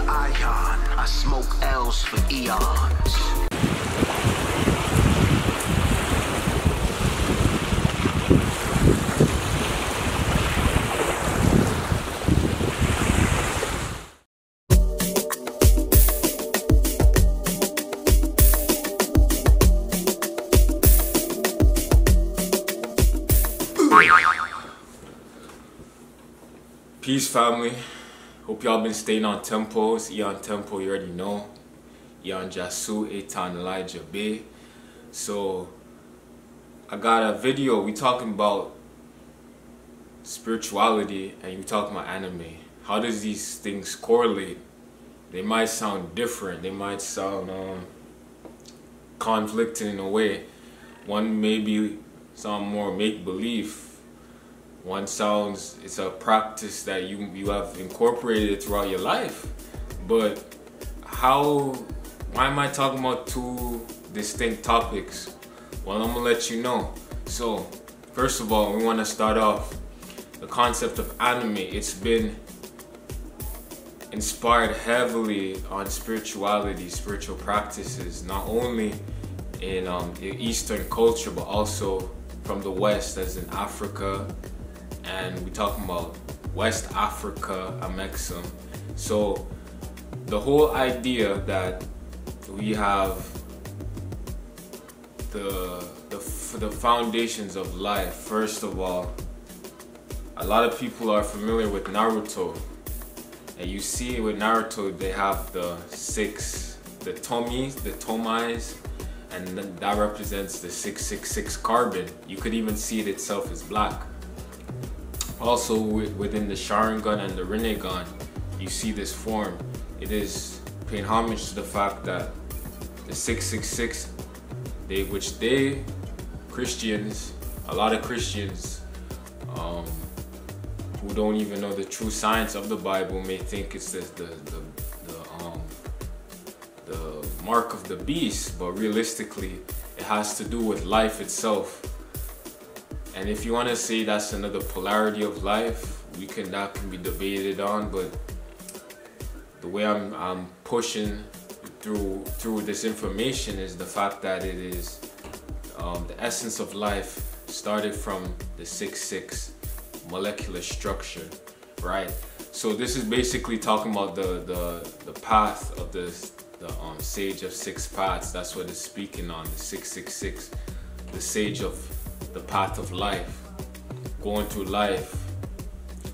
ion. I smoke L's for eons. Peace, family. Hope y'all been staying on tempo. It's Eon Tempo, you already know. Eon Jasu, Etan Elijah Bay. So I got a video. We talking about spirituality and you talking about anime. How does these things correlate? They might sound different. They might sound conflicting in a way. One maybe sound more make-believe. One sounds, it's a practice that you have incorporated throughout your life. But why am I talking about two distinct topics? Well, I'm gonna let you know. So, first of all, we wanna start off the concept of anime. It's been inspired heavily on spirituality, spiritual practices, not only in Eastern culture, but also from the West, as in Africa. And we're talking about West Africa, 𝕊𝕒𝕒. So the whole idea that we have the foundations of life. First of all, a lot of people are familiar with Naruto, and you see with Naruto they have the tomais, and that represents the 666 carbon. You could even see it itself as black. Also within the Sharingan and the Rinnegan, you see this form. It is paying homage to the fact that the 666, Christians, a lot of Christians who don't even know the true science of the Bible may think it's the mark of the beast, but realistically it has to do with life itself. And if you want to say that's another polarity of life, that can be debated on, but the way I'm pushing through this information is the fact that it is the essence of life started from the 6-6 molecular structure, right? So this is basically talking about the path of the sage of 6 paths. That's what it's speaking on, the 666, the sage of the path of life, going through life.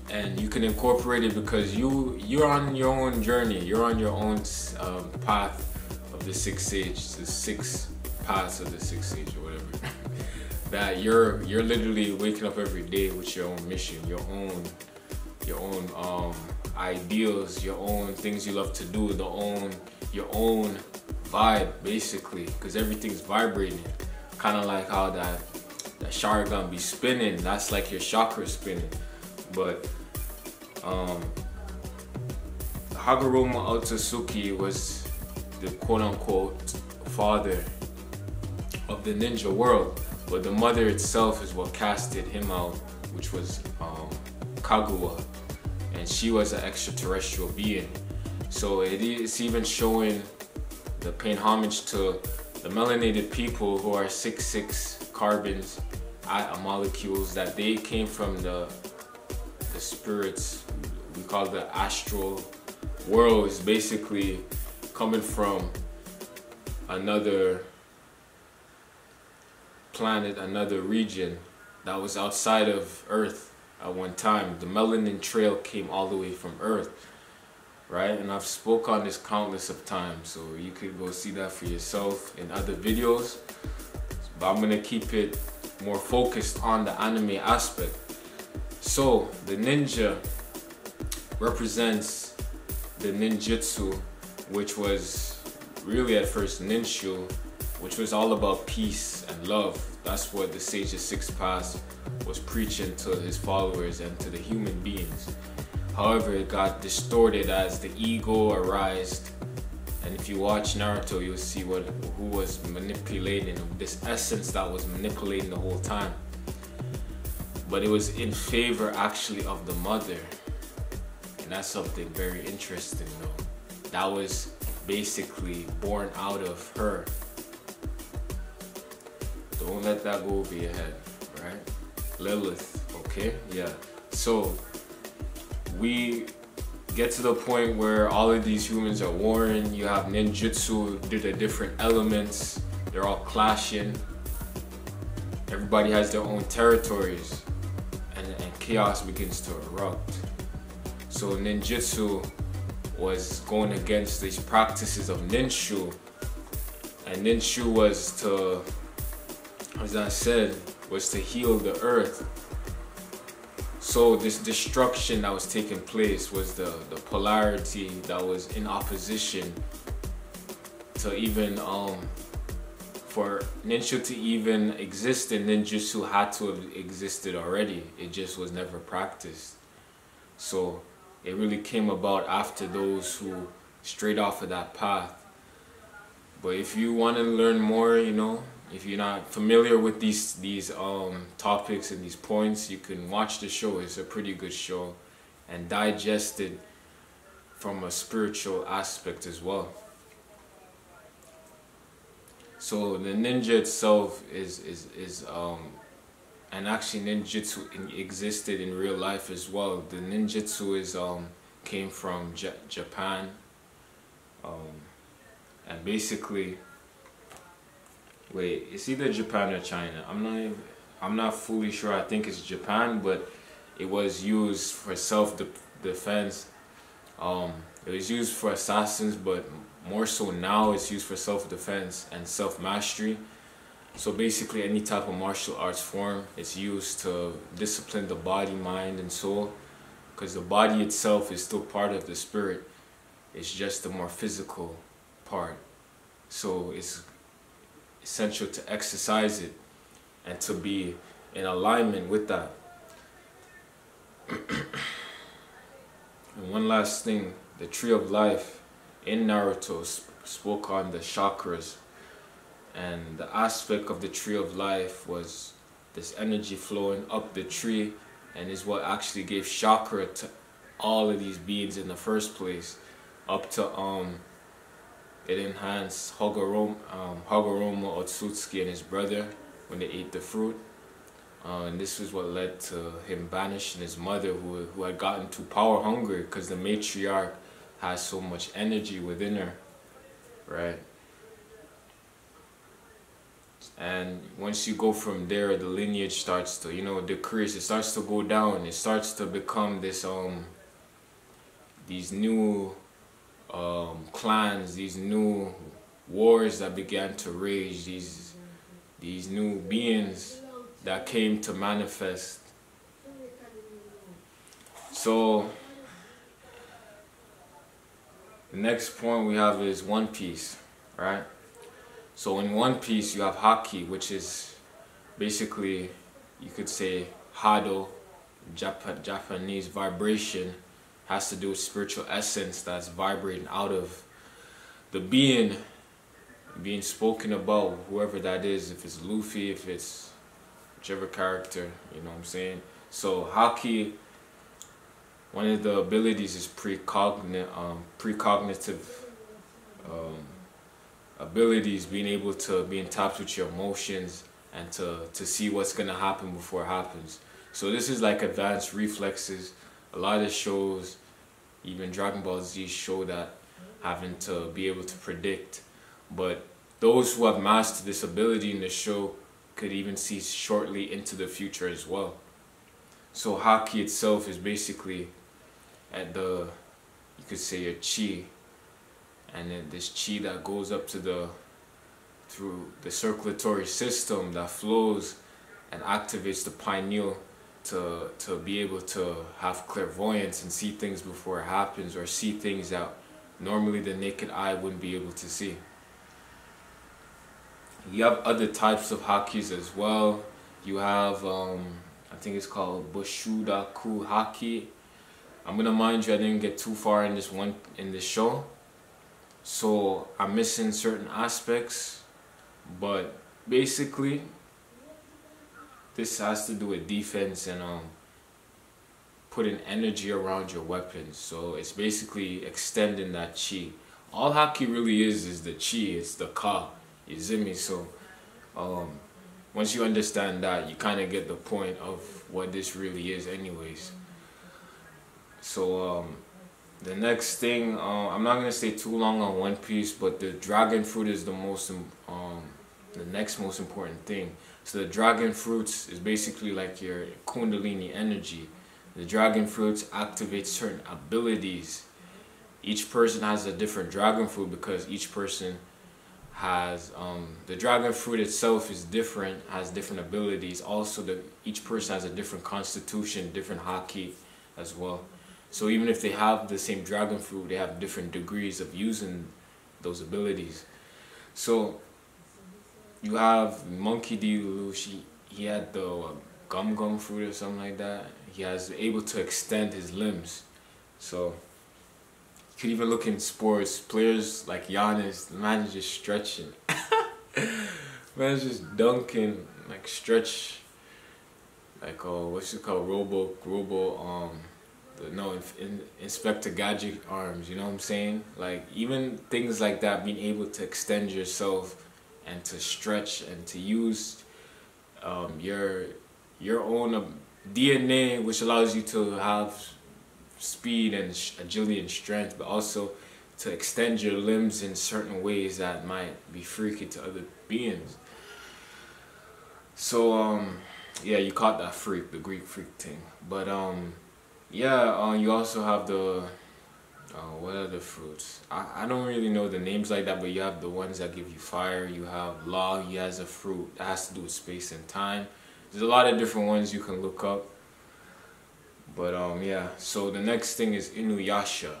And you can incorporate it because you're on your own journey, you're on your own path of the 6 sage, the 6 paths of the 6 sage or whatever. That you're literally waking up every day with your own mission, your own ideals, your own things you love to do, your own vibe, basically, because everything's vibrating. Kind of like how that Sharingan be spinning, that's like your chakra spinning. But Hagoromo Otsutsuki was the quote-unquote father of the ninja world, but the mother itself is what casted him out, which was Kaguya, and she was an extraterrestrial being. So it's even showing the paying homage to the melanated people who are 6-6 carbons, molecules, that they came from the spirits. We call the astral world, is basically coming from another planet, another region that was outside of Earth at one time. The melanin trail came all the way from Earth, right? And I've spoke on this countless of times, so you could go see that for yourself in other videos. But I'm gonna keep it more focused on the anime aspect. So the ninja represents the ninjutsu, which was really at first ninshu, which was all about peace and love. That's what the Sage of 6 Paths was preaching to his followers and to the human beings. However, it got distorted as the ego arised. And if you watch Naruto, you'll see who was manipulating this essence that was manipulating the whole time. But it was in favor actually of the mother. And that's something very interesting though. that was basically born out of her. Don't let that go over your head, right? Lilith, okay? Yeah. So we get to the point where all of these humans are warring. You have ninjutsu, they're the different elements, they're all clashing. Everybody has their own territories, and chaos begins to erupt. So ninjutsu was going against these practices of ninshu, and ninshu was to, as I said, was to heal the earth. So this destruction that was taking place was the polarity that was in opposition to even for ninshu to even exist, and ninjutsu had to have existed already. It just was never practiced. So it really came about after those who strayed off of that path. But if you want to learn more, you know, if you're not familiar with these topics and these points, you can watch the show. It's a pretty good show, and digest it from a spiritual aspect as well. So the ninja itself is and actually ninjutsu existed in real life as well. The ninjutsu is came from Japan, and basically, wait, it's either Japan or China. I'm not fully sure. I think it's Japan, but it was used for self-defense. It was used for assassins, but more so now it's used for self-defense and self-mastery. So basically any type of martial arts form is used to discipline the body, mind, and soul, because the body itself is still part of the spirit. It's just the more physical part. So it's essential to exercise it and to be in alignment with that. And one last thing, the tree of life in Naruto spoke on the chakras, and the aspect of the tree of life was this energy flowing up the tree, and is what actually gave chakra to all of these beings in the first place, up to it enhanced Hagoromo Otsutsuki and his brother when they ate the fruit. And this was what led to him banishing his mother, who had gotten too power hungry, because the matriarch has so much energy within her, right? And once you go from there, the lineage starts to, you know, decrease. It starts to go down. It starts to become this these new clans, these new wars that began to rage, these new beings that came to manifest. So the next point we have is One Piece, right? So in One Piece you have Haki, which is basically, you could say, Hado, Japanese vibration, has to do with spiritual essence that's vibrating out of the being spoken about, whoever that is, if it's Luffy, if it's whichever character, you know what I'm saying? So Haki, one of the abilities is precognitive abilities, being able to be in touch with your emotions and to see what's going to happen before it happens. So this is like advanced reflexes. A lot of shows, even Dragon Ball Z, show that, having to be able to predict. But those who have mastered this ability in the show could even see shortly into the future as well. So Haki itself is basically at the, you could say, your chi, and then this chi that goes up to through the circulatory system that flows and activates the pineal to be able to have clairvoyance and see things before it happens, or see things that normally the naked eye wouldn't be able to see. You have other types of hakis as well. You have, I think it's called Bushudaku Haki. I'm gonna mind you, I didn't get too far in this show, so I'm missing certain aspects, but basically this has to do with defense and putting energy around your weapons. So it's basically extending that chi. all haki really is the chi, it's the ka, you see me? So once you understand that, you kind of get the point of what this really is anyways. So the next thing, I'm not gonna stay too long on One Piece, but the dragon fruit is the next most important thing. So the dragon fruits is basically like your kundalini energy. The dragon fruits activate certain abilities. Each person has a different dragon fruit because each person has the dragon fruit itself is different, has different abilities. Also, each person has a different constitution, different haki as well. So even if they have the same dragon fruit, they have different degrees of using those abilities. So you have Monkey D. Lelouch, he had the gum fruit or something like that. He was able to extend his limbs. So you could even look in sports, players like Giannis, the man is just stretching. Man's just dunking, like stretch, like what's it called, Inspector Gadget arms, you know what I'm saying? Like even things like that, being able to extend yourself and to stretch and to use your own DNA, which allows you to have speed and agility and strength, but also to extend your limbs in certain ways that might be freaky to other beings. So yeah, you caught that freak, the Greek freak thing. But yeah, you also have the what are the fruits? I don't really know the names like that, but you have the ones that give you fire. You have Law, he has a fruit that has to do with space and time. There's a lot of different ones you can look up. But yeah, so the next thing is Inuyasha.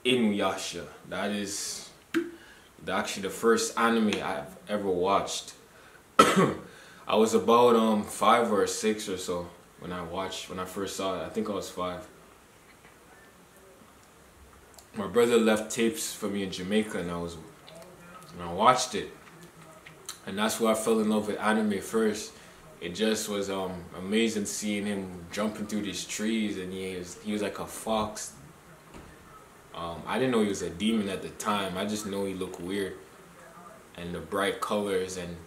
Inuyasha, that is actually the first anime I've ever watched. I was about 5 or 6 or so when I first saw it. I think I was 5. My brother left tapes for me in Jamaica, and I watched it, and that's where I fell in love with anime first. It just was amazing seeing him jumping through these trees, and he was like a fox. I didn't know he was a demon at the time. I just know he looked weird, and the bright colors, and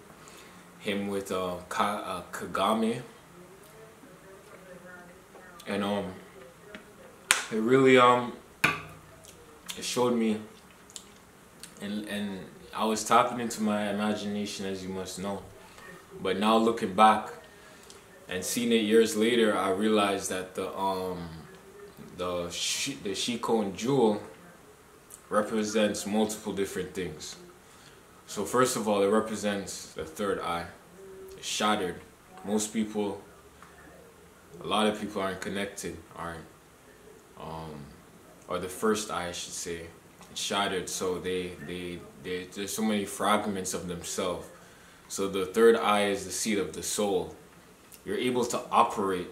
him with Kagami, and it really it showed me, and I was tapping into my imagination, as you must know. But now looking back and seeing it years later, I realized that the Shiko and Jewel represents multiple different things. So first of all, it represents the third eye. It's shattered. Most people, a lot of people aren't connected, or the first eye, I should say. It's shattered, so there's so many fragments of themselves. So the third eye is the seat of the soul. You're able to operate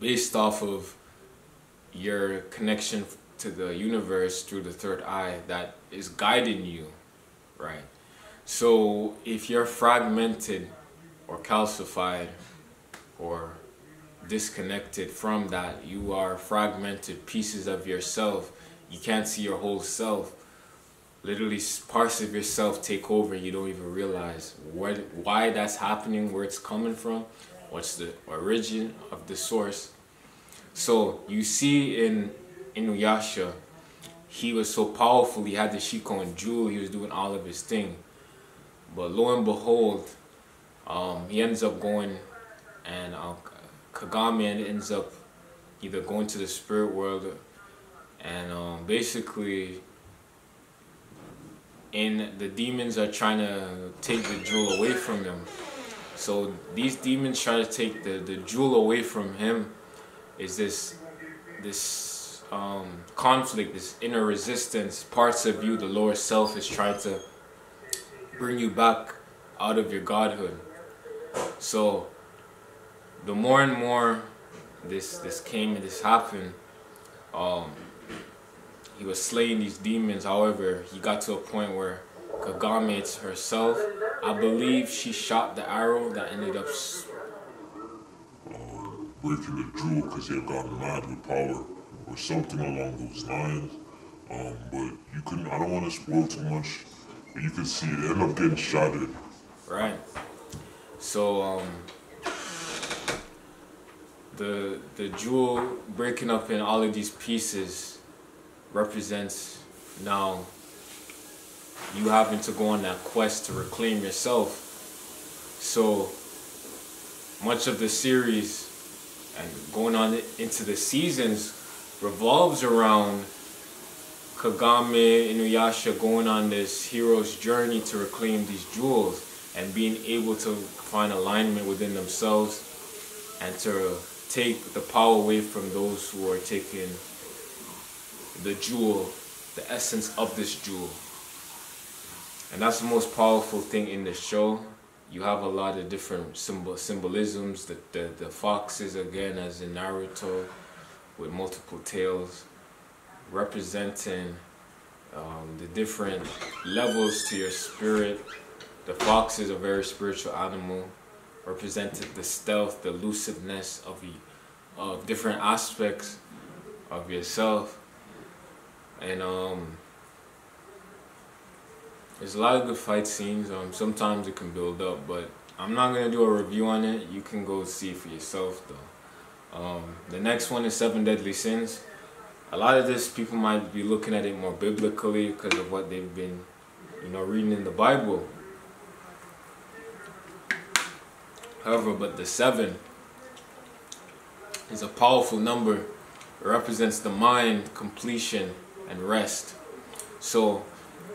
based off of your connection to the universe through the third eye that is guiding you, right? So if you're fragmented or calcified or disconnected from that, you are fragmented pieces of yourself. You can't see your whole self. Literally parts of yourself take over and you don't even realize why that's happening, where it's coming from, what's the origin of the source. So you see in Inuyasha, he was so powerful, he had the Shiko and Jewel, he was doing all of his thing. But lo and behold, he ends up going, and Kagami ends up either going to the spirit world, and basically the demons are trying to take the jewel away from him. So these demons try to take the jewel away from him. Is this conflict, this inner resistance, parts of you, the lower self is trying to bring you back out of your godhood. So the more and more this came and this happened, he was slaying these demons. However, he got to a point where Kagami herself, I believe she shot the arrow that ended up breaking the jewel because he had gotten mad with power or something along those lines. But you couldn't. I don't want to spoil too much, but you can see it end up getting shattered. Right. So the jewel breaking up in all of these pieces represents now you having to go on that quest to reclaim yourself. So much of the series and going on into the seasons revolves around Kagame Inuyasha going on this hero's journey to reclaim these jewels and being able to find alignment within themselves and to take the power away from those who are taking the jewel, the essence of this jewel. And that's the most powerful thing in the show. You have a lot of different symbolisms. The foxes, again, as in Naruto, with multiple tails, representing the different levels to your spirit. The fox is a very spiritual animal, represented the stealth, the elusiveness of different aspects of yourself. And there's a lot of good fight scenes. Sometimes it can build up, but I'm not gonna do a review on it. You can go see for yourself though. The next one is 7 Deadly Sins. A lot of this people might be looking at it more biblically because of what they've been, reading in the Bible. However, but the 7 is a powerful number. It represents the mind, completion, and rest. So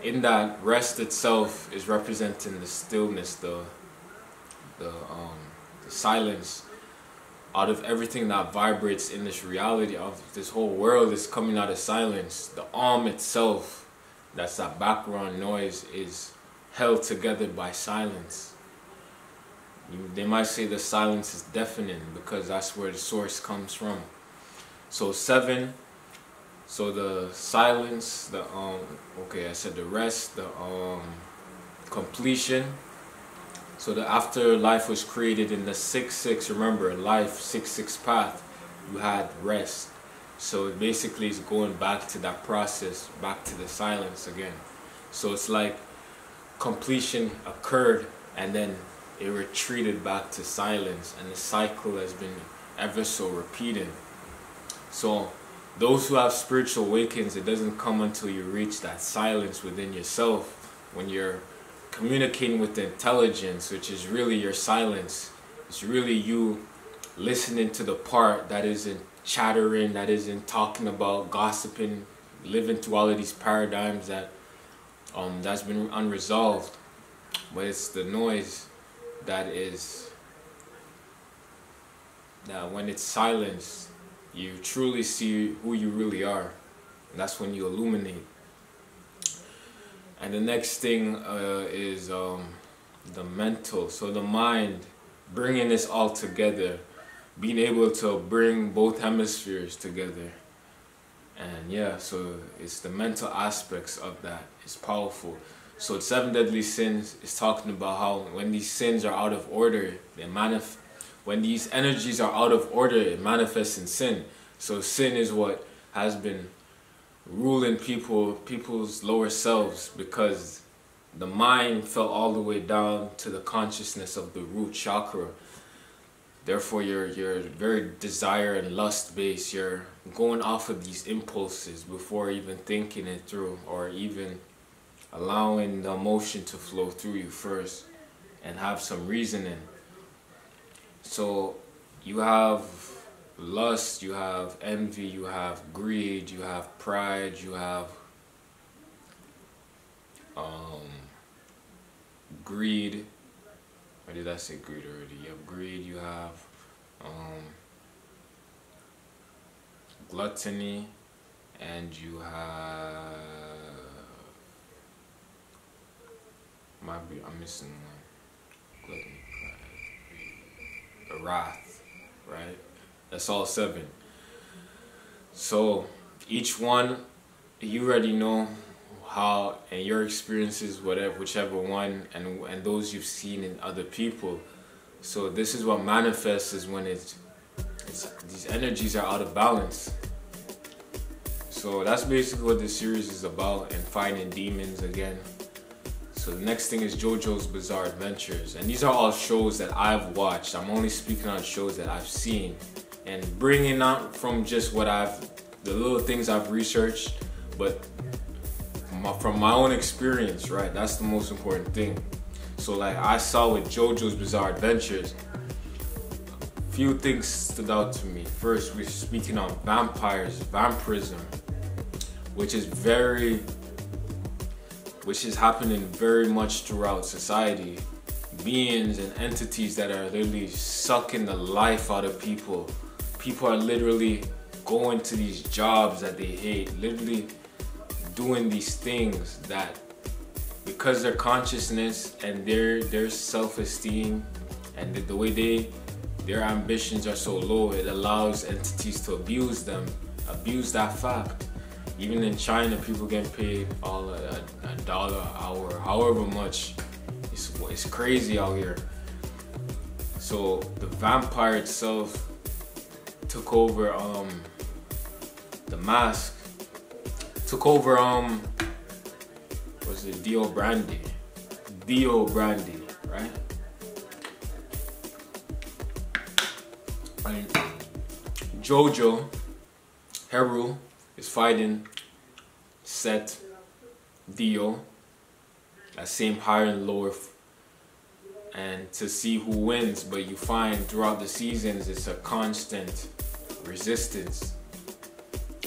in that, rest itself is representing the stillness, the silence. Out of everything that vibrates in this reality of this whole world is coming out of silence. The itself, that's that background noise, is held together by silence. They might say the silence is deafening because that's where the source comes from. So 7, so the silence, I said the rest, the completion. So the after life was created in the 6-6, remember life 6-6 path, you had rest. So it basically is going back to that process, back to the silence again. So it's like completion occurred and then it retreated back to silence, and the cycle has been ever so repeating. So those who have spiritual awakens, it doesn't come until you reach that silence within yourself, when you're communicating with the intelligence, which is really your silence. It's really you listening to the part that isn't chattering, that isn't talking about, gossiping, living through all of these paradigms that's been unresolved. But it's the noise that when it's silenced, you truly see who you really are. And that's when you illuminate. And the next thing is the mental. So the mind, bringing this all together, being able to bring both hemispheres together. And yeah, so it's the mental aspects of that. It's powerful. So 7 Deadly Sins is talking about how when these sins are out of order, when these energies are out of order, it manifests in sin. So sin is what has been ruling people's lower selves, because the mind fell all the way down to the consciousness of the root chakra. Therefore, you're very desire and lust based. You're going off of these impulses before even thinking it through, or even allowing the emotion to flow through you first and have some reasoning. So you have lust, you have envy, you have greed, you have pride, you have greed. Or did I say greed already? You have greed, you have gluttony, and you have I'm missing one. Gluttony, pride, greed, wrath, right? That's all 7. So each one, you already know how, and your experiences, whichever one, and those you've seen in other people. So this is what manifests is when these energies are out of balance. So so that's basically what this series is about, and fighting demons again. So the next thing is JoJo's Bizarre Adventures, and these are all shows that I've watched. I'm only speaking on shows that I've seen, and bringing out from just what the little things I've researched, but from my own experience, right? That's the most important thing. So like I saw with JoJo's Bizarre Adventures, a few things stood out to me. First, we're speaking on vampires, vampirism, which is happening very much throughout society. Beings and entities that are literally sucking the life out of people. People are literally going to these jobs that they hate, literally doing these things that, because their consciousness and their self-esteem and the way their ambitions are so low, it allows entities to abuse them, abuse that fact. Even in China, people getting paid all $1 an hour, however much. It's crazy out here. So the vampire itself took over the mask, took over was it Dio Brandy, right? And Jojo Heru is fighting Set Dio, that same higher and lower, and to see who wins. But you find throughout the seasons it's a constant resistance,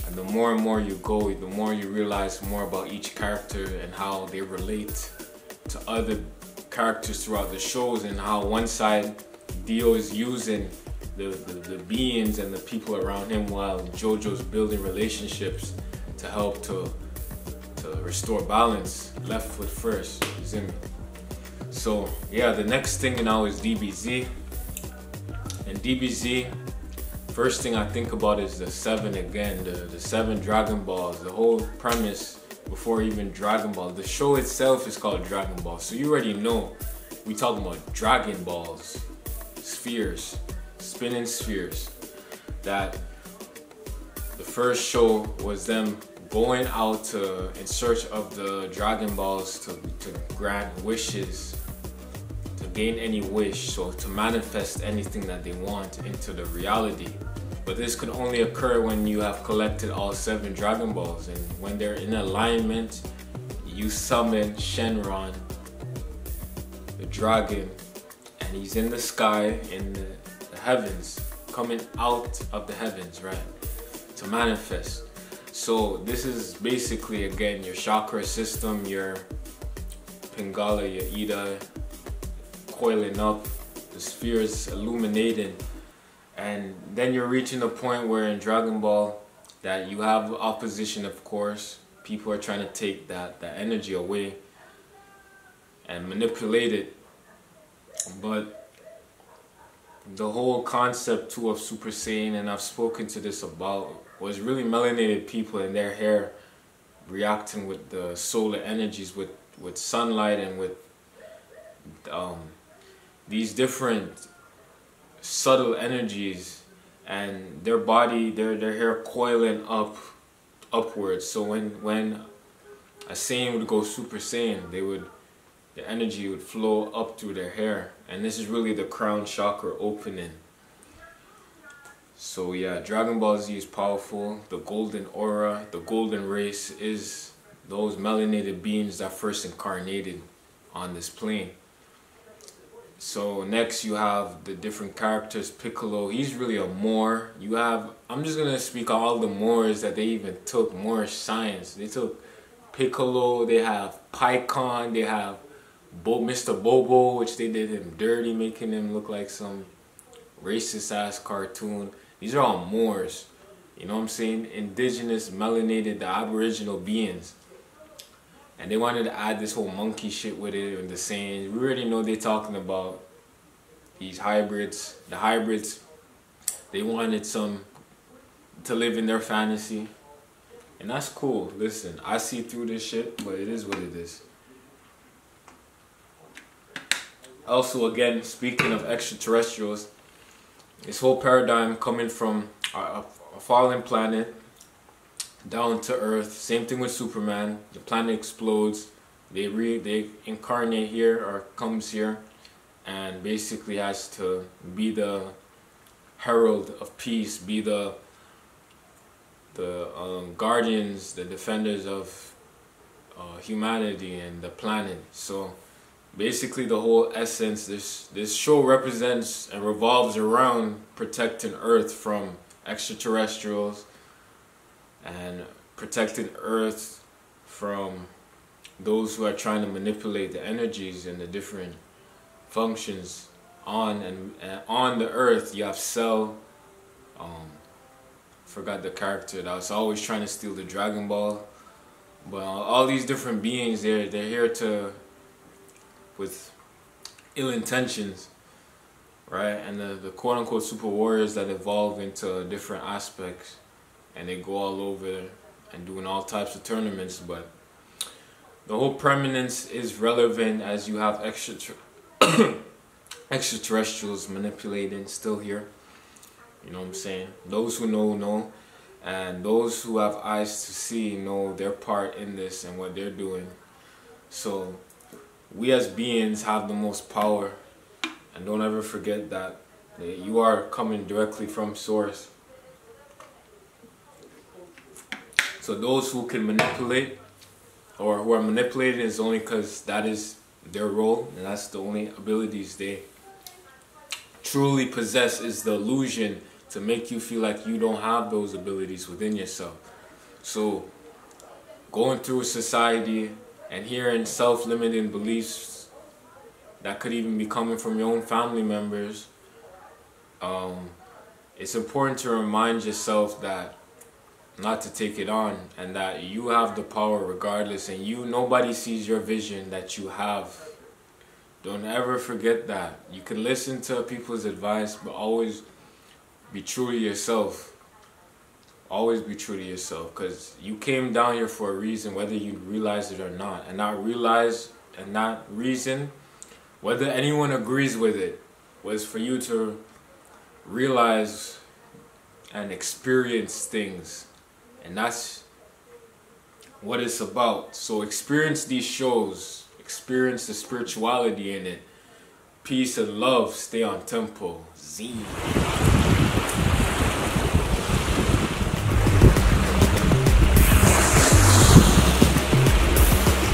and the more and more you go, the more you realize more about each character and how they relate to other characters throughout the shows, and how one side Dio is using the beings and the people around him, while JoJo's building relationships to help to restore balance. Left foot first, you see me? So yeah, the next thing now is DBZ. And DBZ, first thing I think about is the 7 again, the 7 Dragon Balls. The whole premise before even Dragon Ball, the show itself is called Dragon Ball, so you already know we talking about Dragon Balls, spheres, spinning spheres. That the first show was them going out in search of the Dragon Balls to grant wishes, to gain any wish, so to manifest anything that they want into the reality. But this could only occur when you have collected all 7 Dragon Balls, and when they're in alignment, you summon Shenron, the dragon, and he's in the sky, in the heavens, coming out of the heavens, right, to manifest. So this is basically, again, your chakra system, your Pingala, your Ida, coiling up, the spheres illuminating. And then you're reaching a point where in Dragon Ball that you have opposition, of course. People are trying to take that energy away and manipulate it. But the whole concept too of Super Saiyan, and I've spoken to this about, was really melanated people and their hair reacting with the solar energies, with sunlight, and with these different subtle energies, and their body, their hair coiling upwards. So when a Saiyan would go Super Saiyan, the energy would flow up through their hair, and this is really the crown chakra opening. So yeah, Dragon Ball Z is powerful. The golden aura, the golden race, is those melanated beings that first incarnated on this plane. So next you have the different characters. Piccolo, he's really a Moor. You have, I'm just gonna speak on all the Moors that they even took Moorish science. They took Piccolo, they have Pycon, they have Mr. Bobo, which they did him dirty, making him look like some racist ass cartoon. These are all Moors, you know what I'm saying? Indigenous, melanated, the aboriginal beings. And they wanted to add this whole monkey shit with it, and the saying. We already know they're talking about these hybrids. The hybrids, they wanted some to live in their fantasy. And that's cool. Listen, I see through this shit, but it is what it is. Also, again, speaking of extraterrestrials, this whole paradigm coming from a fallen planet, down to earth. Same thing with Superman. The planet explodes. They incarnate here, or comes here, and basically has to be the herald of peace, be the guardians, the defenders of humanity and the planet. So basically the whole essence, this show represents and revolves around protecting Earth from extraterrestrials and protecting Earth from those who are trying to manipulate the energies and the different functions on the Earth. You have Cell, forgot the character that was always trying to steal the Dragon Ball, but all these different beings, they're here with ill intentions, right? And the quote-unquote super warriors that evolve into different aspects, and they go all over and doing all types of tournaments. But the whole permanence is relevant as you have extraterrestrials manipulating still here. You know what I'm saying? Those who know, and those who have eyes to see know their part in this and what they're doing. So we as beings have the most power, and don't ever forget that you are coming directly from source. So those who can manipulate, or who are manipulated, is only because that is their role, and that's the only abilities they truly possess, is the illusion to make you feel like you don't have those abilities within yourself. So going through society and hearing self-limiting beliefs that could even be coming from your own family members, it's important to remind yourself that not to take it on, and that you have the power regardless, and nobody sees your vision that you have. Don't ever forget that. You can listen to people's advice, but always be true to yourself. Always be true to yourself, because you came down here for a reason, whether you realize it or not. And that reason, whether anyone agrees with it, was for you to realize and experience things. And that's what it's about. So experience these shows. Experience the spirituality in it. Peace and love. Stay on tempo. Z.